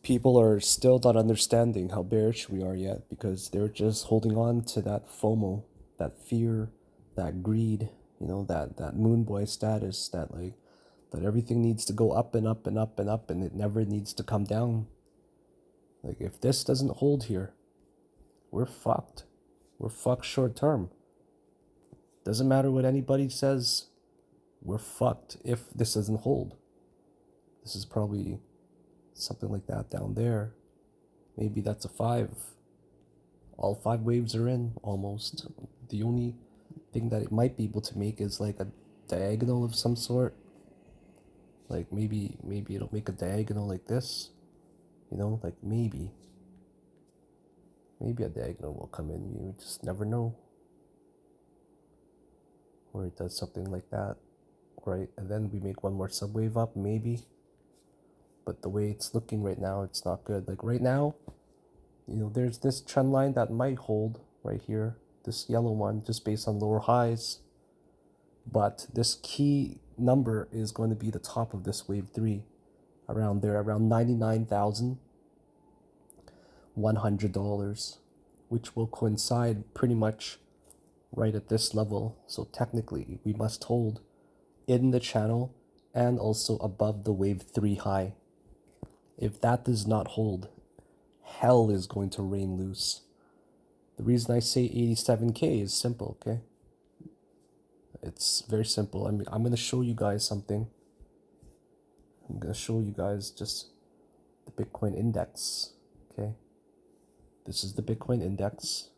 People are still not understanding how bearish we are yet because they're just holding on to that FOMO, that fear, that greed, that moon boy status, that everything needs to go up and up and up and up and it never needs to come down. Like, if this doesn't hold here, we're fucked. We're fucked short term. Doesn't matter what anybody says, we're fucked if this doesn't hold. This is probably something like that down there. Maybe that's a 5. All 5 waves are in, almost. The only thing that it might be able to make is like a diagonal of some sort. Like maybe it'll make a diagonal like this. Like maybe a diagonal will come in. You just never know. Or it does something like that, right? And then we make one more subwave up, maybe. But the way it's looking right now, it's not good. Like right now, there's this trend line that might hold right here, this yellow one, just based on lower highs. But this key number is going to be the top of this wave 3, around there, around $99,100, which will coincide pretty much right at this level. So technically, we must hold in the channel and also above the wave 3 high. If that does not hold, hell is going to rain loose. The reason I say 87K is simple, okay? It's very simple. I mean, I'm going to show you guys something. I'm going to show you guys just the Bitcoin index, okay? This is the Bitcoin index,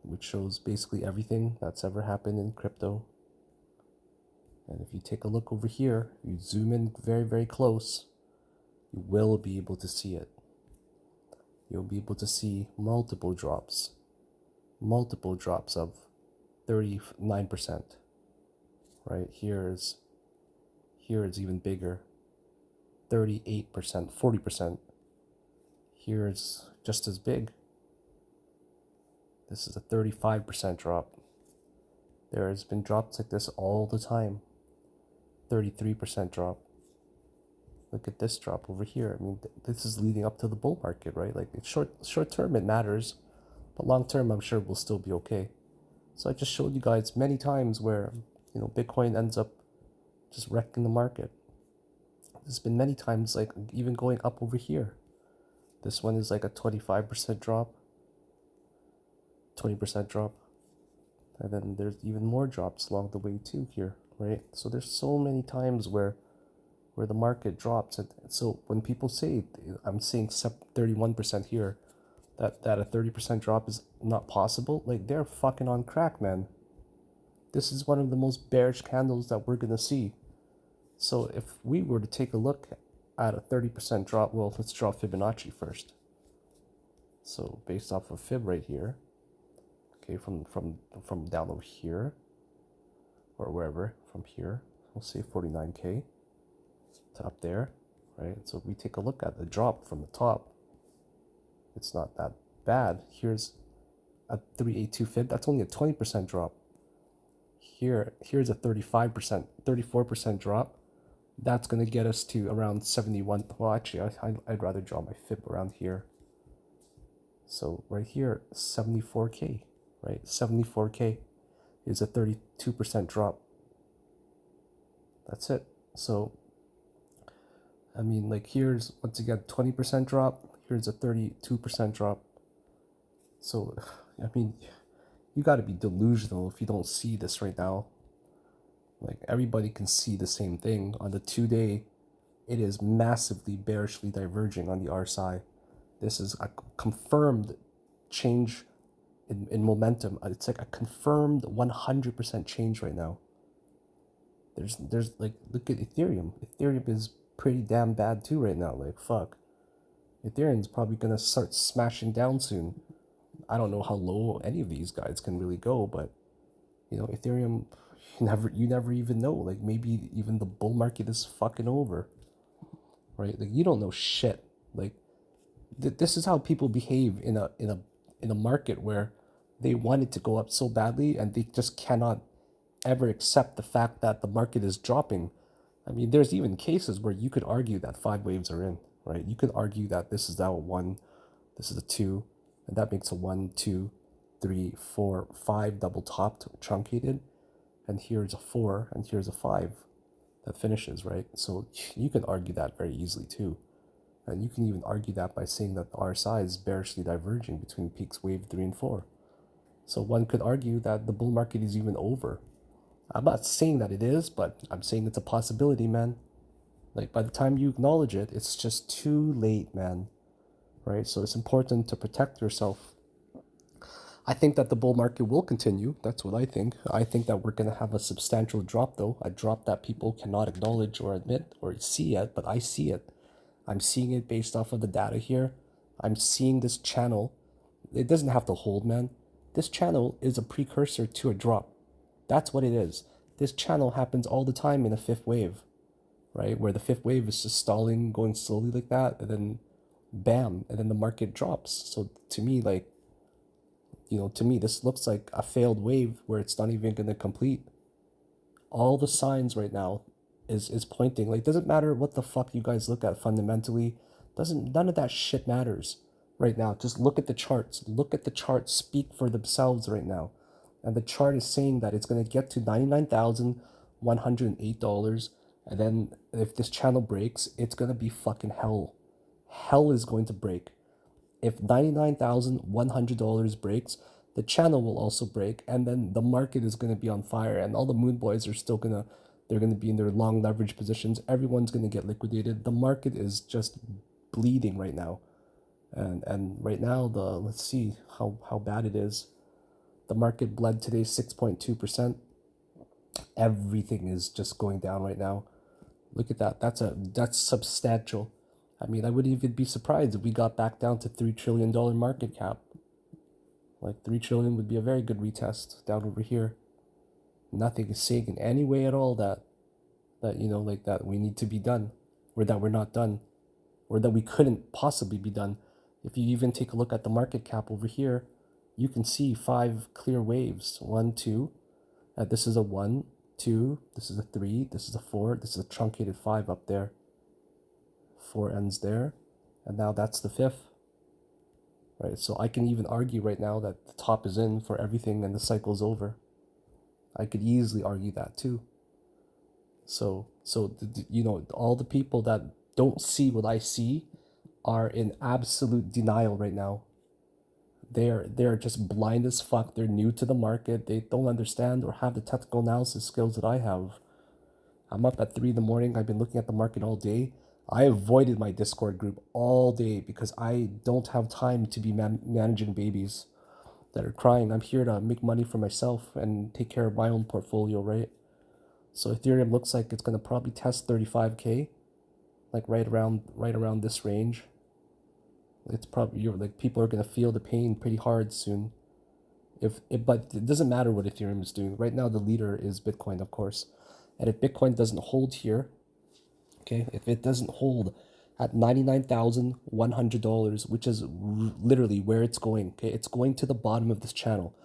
which shows basically everything that's ever happened in crypto. And if you take a look over here, you zoom in very, very close, you will be able to see it. You'll be able to see multiple drops of 39%. Right here is even bigger, 38%, 40%. Here is just as big. This is a 35% drop. There has been drops like this all the time. 33% drop. Look at this drop over here. I mean, this is leading up to the bull market, right? Like, it's short term, it matters, but long term, I'm sure we'll still be okay. So I just showed you guys many times where, Bitcoin ends up just wrecking the market. There's been many times, like even going up over here. This one is like a 25% drop, 20% drop. And then there's even more drops along the way too here, right? So there's so many times where the market drops. And so when people say, I'm saying 31% here, that a 30% drop is not possible, like, they're fucking on crack, man. This is one of the most bearish candles that we're gonna see. So if we were to take a look at a 30% drop, well, let's draw Fibonacci first. So based off of Fib right here, okay, from down over here, or wherever, from here, we'll say 49K to up there, right? So if we take a look at the drop from the top, it's not that bad. Here's a 382 Fib, that's only a 20% drop. Here's a 35%, 34% drop. That's going to get us to around 71. Well, actually, I'd rather draw my Fib around here. So right here, 74K, right? 74K is a 32% drop. That's it. So, I mean, like, here's, once again, 20% drop. Here's a 32% drop. So, I mean, you got to be delusional if you don't see this right now. Like, everybody can see the same thing. On the 2-day, it is massively bearishly diverging on the RSI. This is a confirmed change in momentum. It's like a confirmed 100% change right now. There's like, look at Ethereum. Ethereum is pretty damn bad too right now. Like, fuck. Ethereum's probably gonna start smashing down soon. I don't know how low any of these guys can really go, but Ethereum, you never even know. Like, maybe even the bull market is fucking over, right? Like, you don't know shit. Like, this is how people behave in a market where they want it to go up so badly and they just cannot ever accept the fact that the market is dropping. I mean, there's even cases where you could argue that 5 waves are in, right? You could argue that this is now a 1, this is a 2, and that makes a 1, 2, 3, 4, 5 double topped, truncated, and here's a 4, and here's a 5 that finishes, right? So you can argue that very easily too. And you can even argue that by saying that the RSI is bearishly diverging between peaks wave 3 and 4. So one could argue that the bull market is even over. I'm not saying that it is, but I'm saying it's a possibility, man. Like, by the time you acknowledge it, it's just too late, man. Right? So it's important to protect yourself. I think that the bull market will continue. That's what I think. I think that we're going to have a substantial drop, though. A drop that people cannot acknowledge or admit or see yet, but I see it. I'm seeing it based off of the data here. I'm seeing this channel. It doesn't have to hold, man. This channel is a precursor to a drop. That's what it is. This channel happens all the time in a fifth wave, right? Where the fifth wave is just stalling, going slowly like that, and then bam, and then the market drops. So to me, like, to me, this looks like a failed wave where it's not even going to complete. All the signs right now is pointing. Like, doesn't matter what the fuck you guys look at fundamentally. None of that shit matters right now. Just look at the charts. Look at the charts speak for themselves right now. And the chart is saying that it's going to get to $99,108. And then if this channel breaks, it's going to be fucking hell. Hell is going to break. If $99,100 breaks, the channel will also break, and then the market is going to be on fire, and all the moon boys are still they're going to be in their long leverage positions. Everyone's going to get liquidated. The market is just bleeding right now. And right now, let's see how bad it is. The market bled today 6.2%. Everything is just going down right now. Look at that. That's substantial. I mean, I wouldn't even be surprised if we got back down to $3 trillion market cap. Like, 3 trillion would be a very good retest down over here. Nothing is saying in any way at all that like that we need to be done, or that we're not done, or that we couldn't possibly be done. If you even take a look at the market cap over here, you can see 5 clear waves. 1, 2. This is a 1, 2. This is a 3. This is a 4. This is a truncated 5 up there. 4 ends there, and now that's the 5th, right? So I can even argue right now that the top is in for everything and the cycle's over. I could easily argue that too. So all the people that don't see what I see are in absolute denial right now. They're just blind as fuck. They're new to the market. They don't understand or have the technical analysis skills that I have. I'm up at 3 in the morning. I've been looking at the market all day. I avoided my Discord group all day because I don't have time to be managing babies that are crying. I'm here to make money for myself and take care of my own portfolio, right? So Ethereum looks like it's going to probably test 35K, like right around this range. It's probably, like, people are going to feel the pain pretty hard soon. But it doesn't matter what Ethereum is doing. Right now, the leader is Bitcoin, of course. And if Bitcoin doesn't hold here, okay, if it doesn't hold at $99,100, which is literally where it's going, okay, it's going to the bottom of this channel.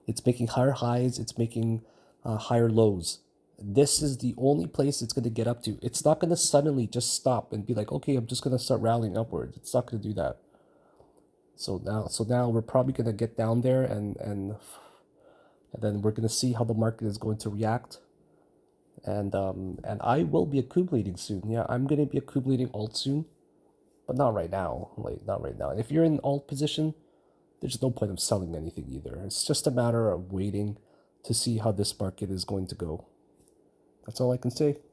It's making higher highs, it's making higher lows. This is the only place it's going to get up to. It's not going to suddenly just stop and be like, okay, I'm just going to start rallying upwards. It's not going to do that. So now we're probably going to get down there, and then we're going to see how the market is going to react. And I will be accumulating soon. Yeah, I'm going to be accumulating alt soon, but not right now. Like, not right now. If you're in alt position, there's no point of selling anything either. It's just a matter of waiting to see how this market is going to go. That's all I can say.